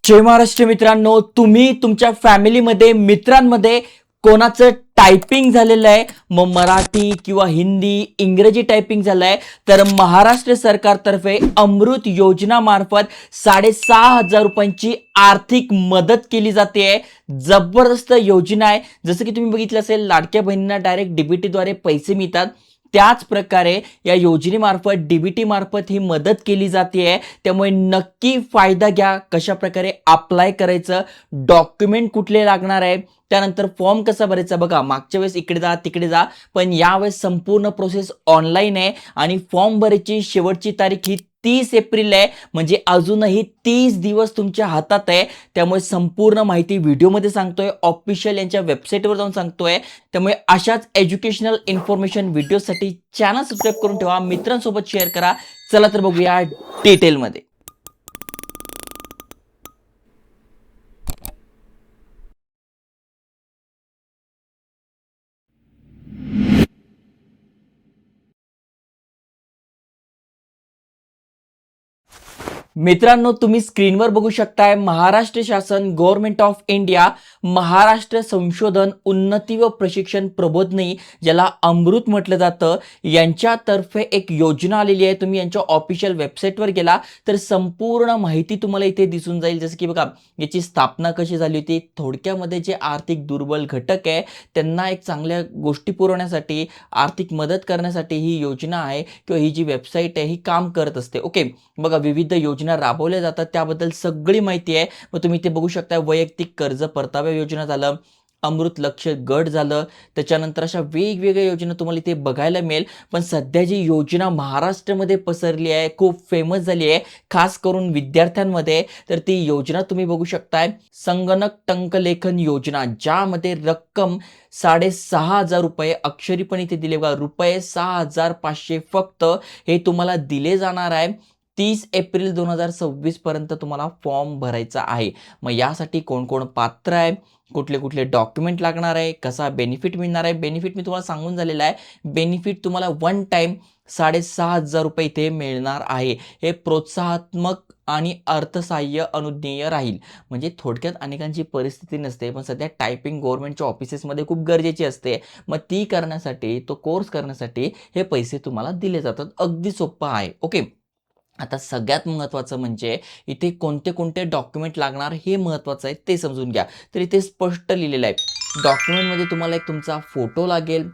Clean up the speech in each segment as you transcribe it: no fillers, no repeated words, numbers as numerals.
जय महाराष्ट्र मित्रांनो, तुम्ही तुमच्या फॅमिलीमध्ये मित्रांमध्ये कोणाचं टायपिंग झालेलं आहे, मग मराठी किंवा हिंदी इंग्रजी टायपिंग झालंय, तर महाराष्ट्र सरकारतर्फे अमृत योजना मार्फत 6,500 रुपयांची आर्थिक मदत केली जाते. जबरदस्त योजना आहे. जसं की तुम्ही बघितलं असेल, लाडक्या बहिणींना डायरेक्ट डीबीटी द्वारे पैसे मिळतात. त्याच प्रकारे या योजनेमार्फत डीबीटी मार्फत ही मदत केली जाते. त्यामुळे नक्की फायदा घ्या. कशा प्रकारे अप्लाय करायचं, डॉक्युमेंट कुठले लागणार आहे, त्यानंतर फॉर्म कसा भरायचा. बघा, मागच्या वेळेस इकडे जा तिकडे जा, पण यावेळेस संपूर्ण प्रोसेस ऑनलाईन आहे आणि फॉर्म भरायची शेवटची तारीख ही 30 एप्रिल आहे. म्हणजे अजूनही 30 दिवस तुमच्या हातात आहे. त्यामुळे संपूर्ण माहिती व्हिडिओमध्ये सांगतोय, ऑफिशियल यांच्या वेबसाईटवर जाऊन सांगतोय. त्यामुळे अशाच एज्युकेशनल इन्फॉर्मेशन व्हिडिओसाठी चॅनल सबस्क्राईब करून ठेवा, मित्रांसोबत शेअर करा. चला तर बघूया डिटेलमध्ये. मित्रांनो, तुम्ही स्क्रीनवर बघू शकताय, महाराष्ट्र शासन गव्हर्नमेंट ऑफ इंडिया महाराष्ट्र संशोधन उन्नती व प्रशिक्षण प्रबोधिनी, ज्याला अमृत म्हटलं जातं, यांच्यातर्फे एक योजना आलेली आहे. तुम्ही यांच्या ऑफिशियल वेबसाईटवर गेला तर संपूर्ण माहिती तुम्हाला इथे दिसून जाईल. जसं की बघा, याची स्थापना कशी झाली होती, थोडक्यामध्ये जे आर्थिक दुर्बल घटक आहे त्यांना एक चांगल्या गोष्टी पुरवण्यासाठी, आर्थिक मदत करण्यासाठी ही योजना आहे किंवा ही जी वेबसाईट आहे ही काम करत असते. ओके, बघा, विविध योजना राबवल्या जातात, त्याबद्दल सगळी माहिती आहे. मग तुम्ही इथे बघू शकता, वैयक्तिक कर्ज परताव्या योजना झालं, अमृत लक्ष गट झालं, त्याच्यानंतर अशा वेगवेगळ्या योजना तुम्हाला इथे बघायला मिळेल. पण सध्या जी योजना महाराष्ट्रामध्ये पसरली आहे, खूप फेमस झाली आहे, खास करून विद्यार्थ्यांमध्ये, तर ती योजना तुम्ही बघू शकताय, संगणक टंकलेखन योजना, ज्यामध्ये रक्कम 6,500 रुपये अक्षरी पण इथे दिले. बघा, रुपये 6,500 फक्त हे तुम्हाला दिले जाणार आहे. 30 एप्रिल 2026 पर्यंत तुम्हाला फॉर्म भरायचा आहे. मग यासाठी कोण कोण पात्र आहे, कुठले कुठले डॉक्युमेंट लागणार आहे, कसा बेनिफिट मिळणार आहे. बेनिफिट मी तुम्हाला सांगून झालेला आहे. बेनिफिट तुम्हाला वन टाइम 6,500 रुपये इथे मिळणार आहे. हे प्रोत्साहनात्मक आणि अर्थसहाय्य अनुज्ञेय राहील. म्हणजे थोडक्यात अनेकांची परिस्थिती नसते, पण सध्या टायपिंग गव्हर्नमेंटच्या ऑफिसेसमध्ये खूप गरजेची असते. मग ती करण्यासाठी, तो कोर्स करण्यासाठी हे पैसे तुम्हाला दिले जातात. अगदी सोपं आहे. ओके, आता सगळ्यात महत्त्वाचं म्हणजे इथे कोणते कोणते डॉक्युमेंट लागणार हे महत्त्वाचं आहे, ते समजून घ्या. तर इथे स्पष्ट लिहिलेलं आहे, डॉक्युमेंटमध्ये तुम्हाला एक तुमचा फोटो लागेल,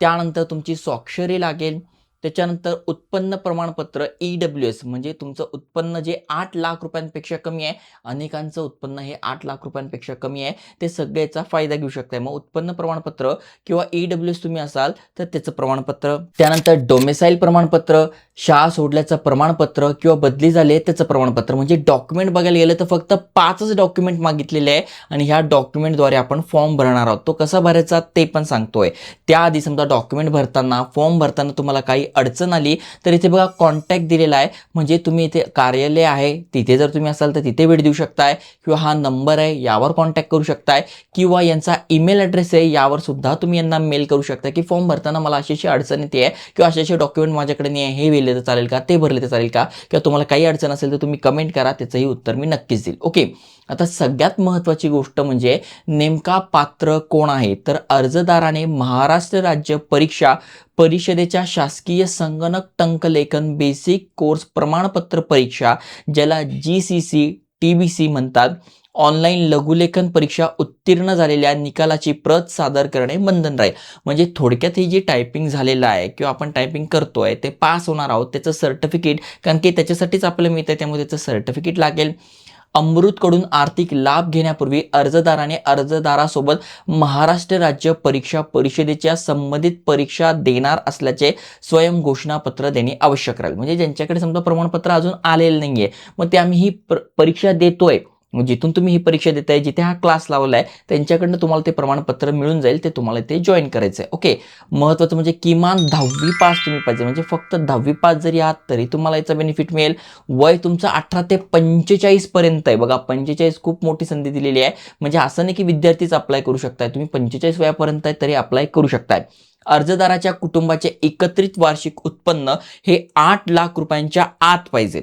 त्यानंतर तुमची स्वाक्षरी लागेल, त्याच्यानंतर उत्पन्न प्रमाणपत्र EWS, म्हणजे तुमचं उत्पन्न जे 8 लाख रुपयांपेक्षा कमी आहे, अनेकांचं उत्पन्न हे 8 लाख रुपयांपेक्षा कमी आहे, ते सगळ्याचा फायदा घेऊ शकताय. मग उत्पन्न प्रमाणपत्र किंवा EWS तुम्ही असाल तर त्याचं प्रमाणपत्र, त्यानंतर डोमेसाईल प्रमाणपत्र, शाळा सोडल्याचं प्रमाणपत्र किंवा बदली झाले त्याचं प्रमाणपत्र. म्हणजे डॉक्युमेंट बघायला गेलं तर फक्त 5च डॉक्युमेंट मागितलेले आहे आणि ह्या डॉक्युमेंटद्वारे आपण फॉर्म भरणार आहोत. तो कसा भरायचा ते पण सांगतोय. त्याआधी समजा डॉक्युमेंट भरताना, फॉर्म भरताना तुम्हाला काही अडचण आली तर इथे बघा कॉन्टॅक्ट दिलेला आहे. म्हणजे तुम्ही इथे कार्यालय आहे तिथे जर तुम्ही असाल तर तिथे भेट देऊ शकताय, किंवा हा नंबर आहे यावर कॉन्टॅक्ट करू शकताय, किंवा यांचा ईमेल ॲड्रेस आहे यावर सुद्धा तुम्ही यांना मेल करू शकता की फॉर्म भरताना मला अशी अडचण येते आहे किंवा असे डॉक्युमेंट माझ्याकडे नाही आहे, हे भरले तर चालेल का, ते भरले तर चालेल का, किंवा तुम्हाला काही अडचण असेल तर तुम्ही कमेंट करा, त्याचंही उत्तर मी नक्कीच देईल. ओके, आता सगळ्यात महत्त्वाची गोष्ट म्हणजे नेमका पात्र कोण आहे, तर अर्जदाराने महाराष्ट्र राज्य परीक्षा परिषदेच्या शासकीय संगणक टंकलेखन बेसिक कोर्स प्रमाणपत्र परीक्षा, ज्याला GCC TBC म्हणतात, ऑनलाईन लघुलेखन परीक्षा उत्तीर्ण झालेल्या निकालाची प्रत सादर करणे बंधन राहील. म्हणजे थोडक्यात ही जी टायपिंग झालेलं आहे किंवा आपण टायपिंग करतोय ते पास होणार आहोत, त्याचं सर्टिफिकेट, कारण की त्याच्यासाठीच आपल्याला मिळतं आहे, त्यामुळे त्याचं सर्टिफिकेट लागेल. अमृतकडून आर्थिक लाभ घेण्यापूर्वी अर्जदाराने अर्जदारासोबत महाराष्ट्र राज्य परीक्षा परिषदेच्या संबंधित परीक्षा देणार असल्याचे स्वयं घोषणापत्र देणे आवश्यक राहील. म्हणजे ज्यांच्याकडे समजा प्रमाणपत्र अजून आलेलं नाहीये, मग ते आम्ही ही परीक्षा देतोय, जिथून तुम्ही ही परीक्षा देताय, जिथे हा क्लास लावलाय, त्यांच्याकडनं तुम्हाला ते प्रमाणपत्र मिळून जाईल, ते तुम्हाला ते जॉईन करायचं आहे. ओके, महत्त्वाचं म्हणजे किमान 10वी पास तुम्ही पाहिजे. म्हणजे फक्त 10वी पास जरी आहात तरी तुम्हाला याचा बेनिफिट मिळेल. वय तुमचं 18 ते 45 पर्यंत आहे. बघा, 45 खूप मोठी संधी दिलेली आहे. म्हणजे असं नाही की विद्यार्थीच अप्लाय करू शकताय, तुम्ही 45 वयापर्यंत आहे तरी अप्लाय करू शकताय. अर्जदाराच्या कुटुंबाचे एकत्रित वार्षिक उत्पन्न हे 8 लाख रुपयांच्या आत पाहिजे.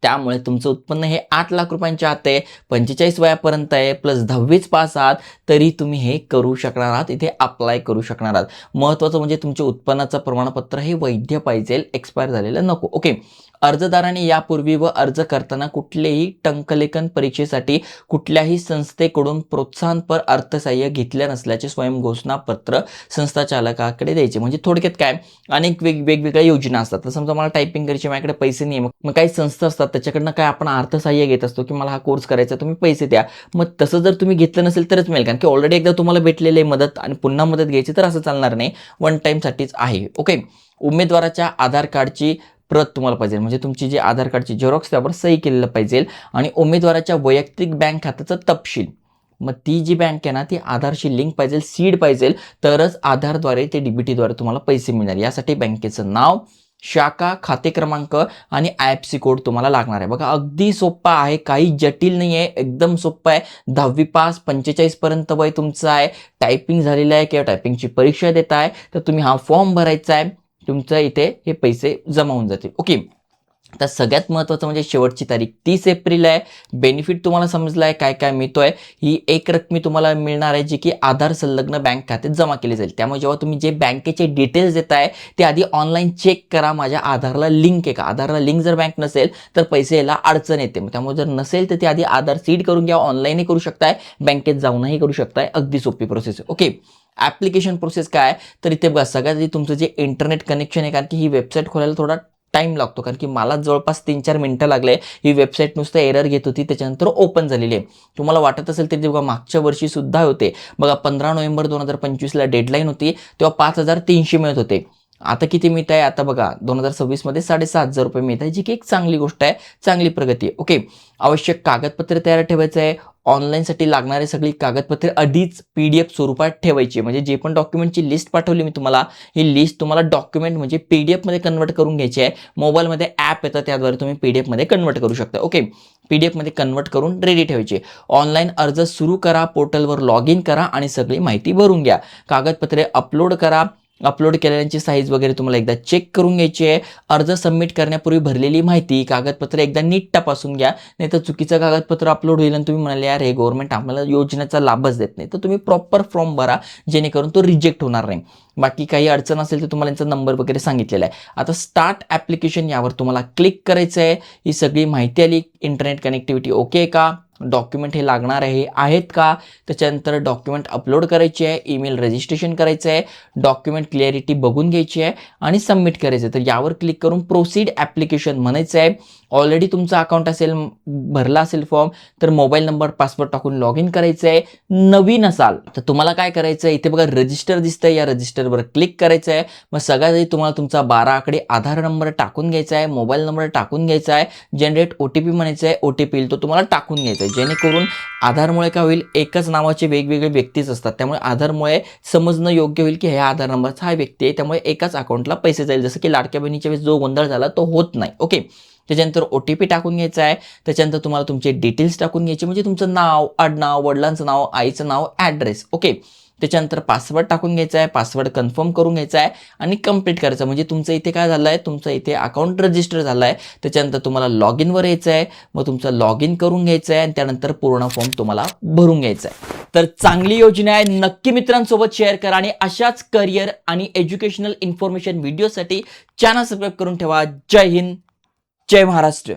त्यामुळे तुमचं उत्पन्न हे 8 लाख रुपयांच्या आत आहे, 45 वयापर्यंत आहे, प्लस 10वीच पास आहात, तरी तुम्ही हे करू शकणार आहात, इथे अप्लाय करू शकणार आहात. महत्त्वाचं म्हणजे तुमच्या उत्पन्नाचं प्रमाणपत्र हे वैध पाहिजे, एक्सपायर झालेलं नको. ओके. अर्जदाराने यापूर्वी व अर्ज करताना कुठलेही टंकलेखन परीक्षेसाठी कुठल्याही संस्थेकडून प्रोत्साहनपर अर्थसहाय्य घेतले नसल्याचे स्वयंघोषणापत्र संस्था चालकाकडे द्यायचे. म्हणजे थोडक्यात काय, अनेक वेगवेगळ्या योजना असतात. तर समजा मला टायपिंग करायची, माझ्याकडे पैसे नाही, मग काही संस्था असतात त्याच्याकडनं काय आपण अर्थसहाय्य घेत असतो की मला हा कोर्स करायचा, तुम्ही पैसे द्या. मग तसं जर तुम्ही घेतलं नसेल तरच मिळेल, कारण की ऑलरेडी एकदा तुम्हाला भेटलेली मदत आणि पुन्हा मदत घ्यायची तर असं चालणार नाही, वन टाईमसाठीच आहे. ओके. उमेदवाराच्या आधार कार्डची प्रत तुम्हाला पाहिजे, म्हणजे तुमची जी आधार कार्डची झेरॉक्स त्यावर सही केलेलं पाहिजे, आणि उमेदवाराच्या वैयक्तिक बँक खात्याचा तपशील, मग ती जी बँक आहे ना ती आधारशी लिंक पाहिजे, सीड पाहिजे, तरच आधारद्वारे ते डीबीटीद्वारे तुम्हाला पैसे मिळणार. यासाठी बँकेचं नाव, शाखा, खाते क्रमांक आणि IFSC कोड तुम्हाला लागणार आहे. बघा अगदी सोप्पा आहे, काही जटिल नाही आहे, एकदम सोप्पा आहे. 10वी पास, 45 पर्यंत वय तुमचं आहे, टायपिंग झालेलं आहे किंवा टायपिंगची परीक्षा देत आहे, तर तुम्ही हा फॉर्म भरायचा आहे, तुमचं इथे हे पैसे जमा होऊन जातील. ओके. तर सगळ्यात महत्त्वाचं म्हणजे शेवटची तारीख 30 एप्रिल आहे. बेनिफिट तुम्हाला समजलं आहे काय काय मिळतोय. ही एक रकमी तुम्हाला मिळणार आहे जी की आधार संलग्न बँक खात्यात जमा केली जाईल. त्यामुळे जेव्हा तुम्ही जे बँकेचे डिटेल्स देताय ते आधी ऑनलाईन चेक करा, माझ्या आधारला लिंक आहे का. आधारला लिंक जर बँक नसेल तर पैसे यायला अडचण येते. त्यामुळे जर नसेल तर ते आधी आधार सीड करून घ्या, ऑनलाईनही करू शकताय, बँकेत जाऊनही करू शकताय, अगदी सोपी प्रोसेस आहे. ओके. ॲप्लिकेशन प्रोसेस काय, तर इथे बघा सगळ्यात आधी तुमचं जे इंटरनेट कनेक्शन आहे, कारण की ही वेबसाईट खोलायला थोडा टाईम लागतो, कारण की मला जवळपास 3-4 मिनटं लागले. ही वेबसाईट नुसतं एरर घेत होती, त्याच्यानंतर ओपन झालेली आहे. तुम्हाला वाटत असेल तरी बघा मागच्या वर्षी सुद्धा होते बघा, 15 नोव्हेंबर 2025ला डेडलाईन होती, तेव्हा 5,300 मिळत होते. आता किती मिळत आहे, आता बघा 2026 मध्ये 7,500 रुपये मिळत आहे, जी की एक चांगली गोष्ट आहे, चांगली प्रगती आहे. ओके. आवश्यक कागदपत्रे तयार ठेवायचं आहे. ऑनलाईनसाठी लागणारे सगळी कागदपत्रे आधीच PDF स्वरूपात ठेवायची, म्हणजे जे पण डॉक्युमेंटची लिस्ट पाठवली मी तुम्हाला, ही लिस्ट तुम्हाला डॉक्युमेंट म्हणजे PDF मध्ये कन्वर्ट करून घ्यायची आहे. मोबाईलमध्ये ॲप येतं, त्याद्वारे तुम्ही PDF मध्ये कन्वर्ट करू शकता. ओके. PDF मध्ये कन्वर्ट करून रेडी ठेवायची. ऑनलाईन अर्ज सुरू करा, पोर्टलवर लॉग इन करा आणि सगळी माहिती भरून घ्या. कागदपत्रे अपलोड करा. अपलोड केलेल्यांची साईज वगैरे तुम्हाला एकदा चेक करून घ्यायची आहे. अर्ज सबमिट करण्यापूर्वी भरलेली माहिती, कागदपत्र एकदा नीट तपासून घ्या, नाही तर चुकीचं कागदपत्र अपलोड होईल आणि तुम्ही म्हणाले यार हे गव्हर्नमेंट आपल्याला योजनेचा लाभच देत नाही, तर तुम्ही प्रॉपर फॉर्म भरा, जेणेकरून तो रिजेक्ट होणार नाही. बाकी काही अडचण असेल तर तुम्हाला यांचा नंबर वगैरे सांगितलेला आहे. आता स्टार्ट ॲप्लिकेशन यावर तुम्हाला क्लिक करायचं आहे. ही सगळी माहिती आली, इंटरनेट कनेक्टिव्हिटी ओके का, डॉक्युमेंट हे लागणार आहे आहेत का, त्याच्यानंतर डॉक्युमेंट अपलोड करायचे आहे, ईमेल रजिस्ट्रेशन करायचं आहे, डॉक्युमेंट क्लिअरिटी बघून घ्यायची आहे आणि सबमिट करायचं आहे. तर यावर क्लिक करून प्रोसीड ॲप्लिकेशन म्हणायचं आहे. ऑलरेडी तुमचं अकाउंट असेल, भरला असेल फॉर्म, तर मोबाईल नंबर पासवर्ड टाकून लॉग इन करायचं आहे. नवीन असाल तर तुम्हाला काय करायचं आहे, इथे बघा रजिस्टर दिसतंय, या रजिस्टरवर क्लिक करायचं आहे. मग सगळ्यात आधी तुम्हाला तुमचा 12 आकडे आधार नंबर टाकून घ्यायचा आहे, मोबाईल नंबर टाकून घ्यायचा आहे, जनरेट OTP म्हणायचं आहे, OTP येईल तो तुम्हाला टाकून घ्यायचा आहे. जेणेकरून आधारमुळे काय होईल, एकच नावाचे वेगवेगळे व्यक्तीच असतात, त्यामुळे आधारमुळे समजणं योग्य होईल की ह्या आधार नंबरचा हा व्यक्ती आहे, त्यामुळे एकाच अकाउंटला पैसे जाईल. जसं की लाडक्या बहिणीच्या वेळेस जो गोंधळ झाला तो होत नाही. ओके. त्याच्यानंतर OTP टाकून घ्यायचा आहे. त्याच्यानंतर तुम्हाला तुमचे डिटेल्स टाकून घ्यायचे, म्हणजे तुमचं नाव, आडनाव, वडिलांचं नाव, आईचं नाव, ॲड्रेस. ओके. त्याच्यानंतर पासवर्ड टाकून घ्यायचा आहे, पासवर्ड कन्फर्म करून घ्यायचा आहे आणि कंप्लीट करायचं, म्हणजे तुमचं इथे काय झालं आहे, तुमचं इथे अकाउंट रजिस्टर झालं आहे. त्याच्यानंतर तुम्हाला लॉग इनवर यायचं आहे, मग तुमचं लॉग इन करून घ्यायचं आहे आणि त्यानंतर पूर्ण फॉर्म तुम्हाला भरून घ्यायचा आहे. तर चांगली योजना आहे, नक्की मित्रांसोबत शेअर करा आणि अशाच करिअर आणि एज्युकेशनल इन्फॉर्मेशन व्हिडिओसाठी चॅनल सबस्क्राईब करून ठेवा. जय हिंद, जय महाराष्ट्र.